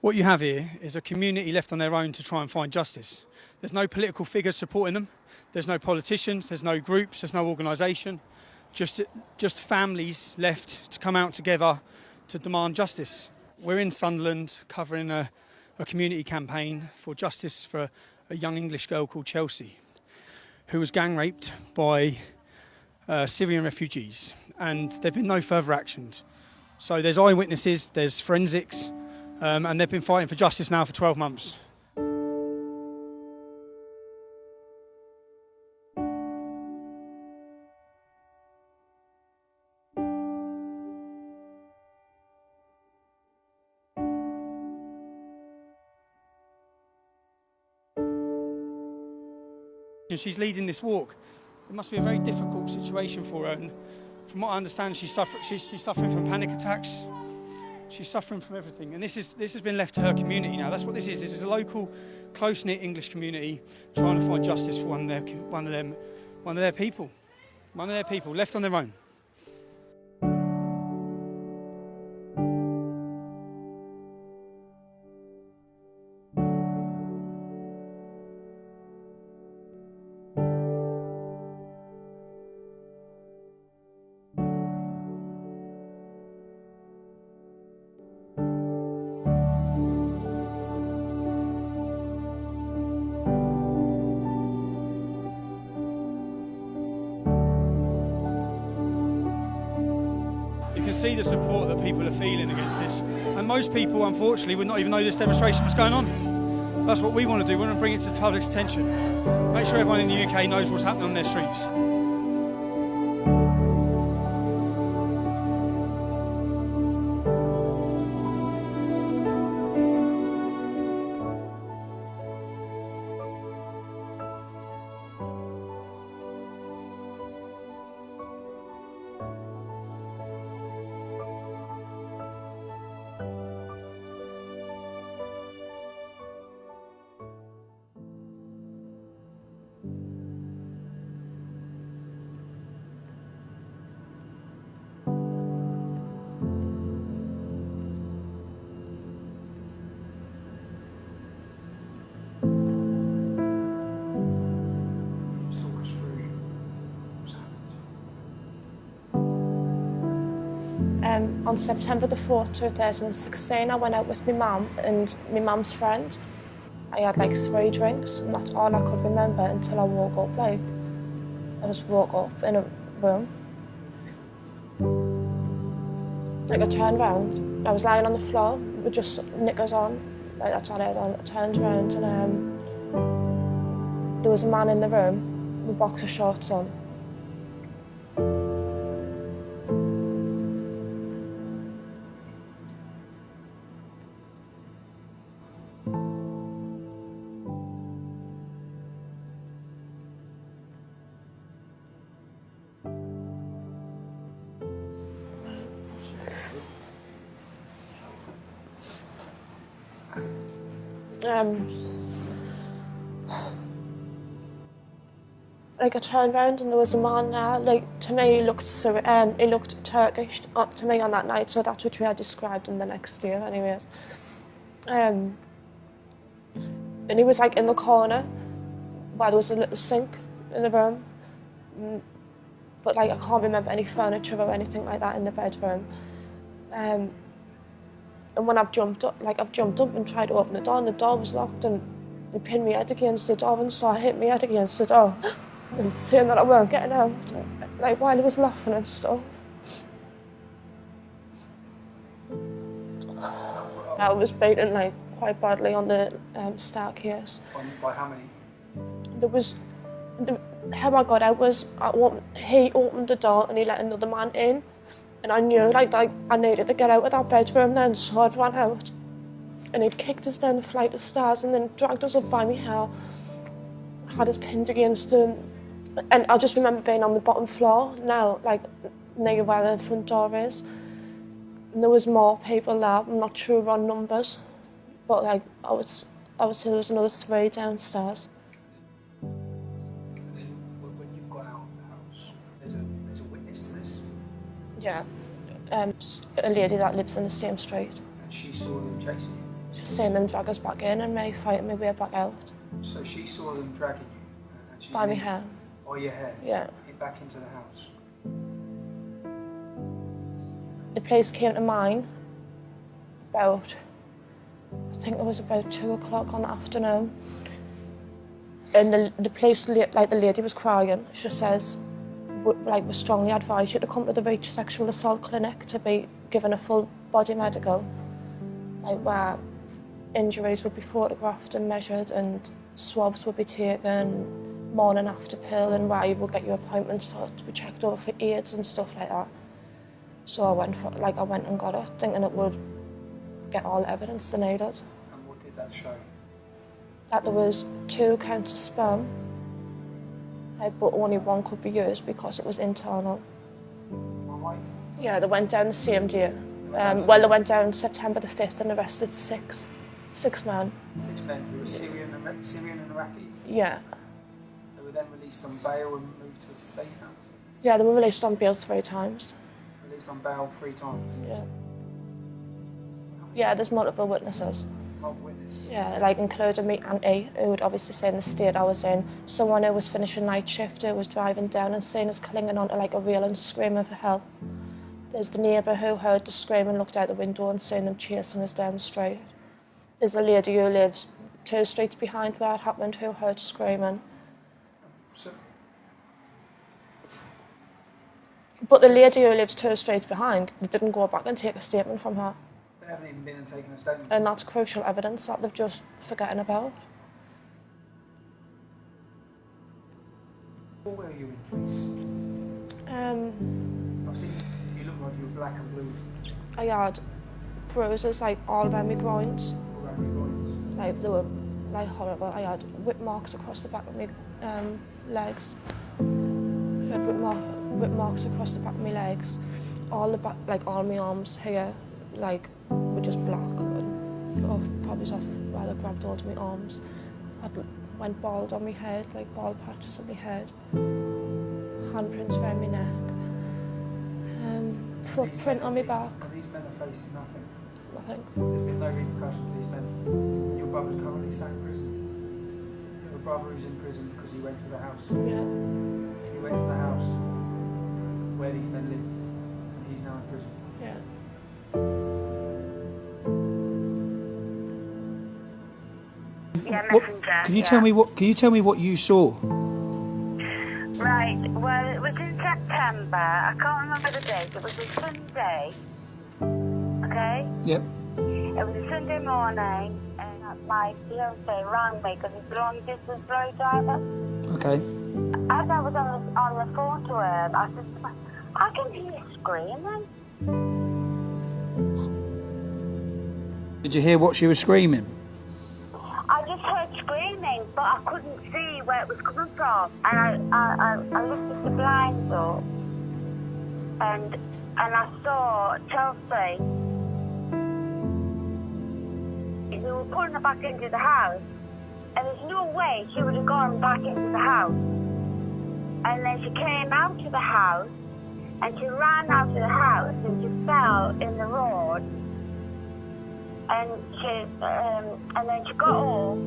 What you have here is a community left on their own to try and find justice. There's no political figures supporting them. There's no politicians, there's no groups, there's no organisation. Just families left to come out together to demand justice. We're in Sunderland covering a community campaign for justice for a young English girl called Chelsey, who was gang raped by Syrian refugees, and there have been no further actions. So there's eyewitnesses, there's forensics, and they've been fighting for justice now for 12 months. She's leading this walk. It must be a very difficult situation for her, and from what I understand, she's suffering from panic attacks. She's suffering from everything, and this has been left to her community now. That's what this is. This is a local, close-knit English community trying to find justice for one of their people left on their own. You can see the support that people are feeling against this. And most people, unfortunately, would not even know this demonstration was going on. That's what we want to do. We want to bring it to public's attention. Make sure everyone in the UK knows what's happening on their streets. On September the 4th, 2016, I went out with my mum and my mum's friend. I had like 3 drinks, and that's all I could remember until I woke up. I just woke up in a room. I turned around, I was lying on the floor with just knickers on. That's all I had on. I turned around and there was a man in the room with boxer shorts on. I turned around and there was a man there. To me, he looked Turkish to me on that night, so that's what we had described in the next year, anyways. And he was in the corner where there was a little sink in the room, but I can't remember any furniture or anything like that in the bedroom. And when I've jumped up and tried to open the door, and the door was locked, and he pinned my head against the door, and so I hit my head against the door, and saying that I weren't getting out, while he was laughing and stuff. I was beaten quite badly on the staircase. By how many? How I got out was, he opened the door and he let another man in. And I knew I needed to get out of that bedroom then, so I ran out. And he'd kicked us down the flight of stairs and then dragged us up by my hair, had us pinned against him. And I just remember being on the bottom floor now, near where the front door is. And there was more people there. I'm not sure on numbers, but I would say there was another 3 downstairs. And then when you've got out of the house, there's a witness to this? Yeah, a lady that lives in the same street. And she saw them chasing Just seeing them drag us back in and me fighting my way back out. So she saw them dragging you, and she's By my hair. By your hair? Yeah. Back into the house? The police came to mine about, I think it was about 2 o'clock on the afternoon. And the police, like the lady was crying. She says, like, we strongly advise you to come to the Reach Sexual Assault Clinic to be given a full body medical, like where injuries would be photographed and measured and swabs would be taken, morning after pill, and where you would get your appointments for to be checked over for AIDS and stuff like that. So I went and got it, thinking it would get all the evidence they needed. And what did that show? That there was 2 counts of sperm, but only 1 could be used because it was internal. My wife? Yeah, they went down the same day. Well, they went down September the 5th and arrested 6 men. 6 men who were Syrian Iraqis? Yeah. They were then released on bail and moved to a safe house? Yeah, they were released on bail 3 times. Released on bail 3 times? Yeah. Yeah, there's multiple witnesses. Multiple witnesses? Yeah, like including me auntie, who would obviously say in the state I was in, someone who was finishing night shift who was driving down and seen us clinging onto like a rail and screaming for help. There's the neighbour who heard the scream and looked out the window and seen them chasing us down the street. There's a lady who lives 2 streets behind where it happened who heard screaming. So, but the lady who lives 2 streets behind, they didn't go back and take a statement from her. they haven't even been and taken a statement? And that's crucial evidence that they've just forgotten about. What were your injuries? I've seen you look like you were black and blue. I had bruises like all around my groins. All around your groins? Like they were like horrible. I had whip marks across the back of my legs. I had whip marks across the back of my legs. All the back, like all my arms here, like were just black. And probably off while I grabbed hold of my arms. I went bald on my head, like bald patches on my head. Handprints around my neck. Footprint on my back. And these men are facing nothing? Nothing. There's been no repercussions to these men? Your brother's currently sat in prison? You have a brother who's in prison because he went to the house? Yeah. He went to the house where these men lived and he's now in prison? Yeah. Yeah, messenger. Can you tell me what you saw? Right, well, it was in September. I can't remember the date. It was a Sunday. Okay? Yep. It was a Sunday morning, and my fiance rang me because he's a long-distance lorry driver. Okay. As I was on the phone to him, I said, to him, I can hear you screaming. Did you hear what she was screaming? I just heard screaming, but I couldn't see where it was coming from. And I lifted the blinds up, and I saw Chelsey. They were putting her back into the house, and there's no way she would have gone back into the house. And then she came out to the house, and she ran out to the house, and she fell in the road. And then she got up,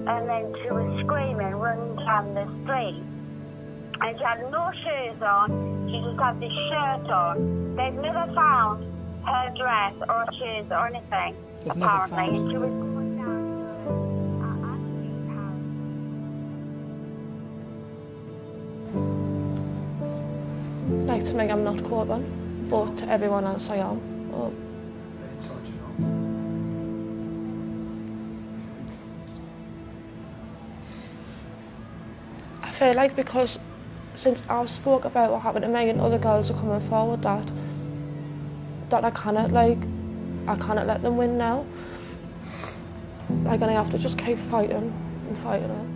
and then she was screaming, running down the street. And she had no shoes on, she just had this shirt on. They've never found her dress or shoes or anything, apparently. And she was going down to our auntie's house. Like to me, I'm not Corbin, but to everyone else I am. Oh. I feel like because since I've spoke about what happened to me and other girls are coming forward that I cannot let them win now. Like, and I have to just keep fighting and fighting it.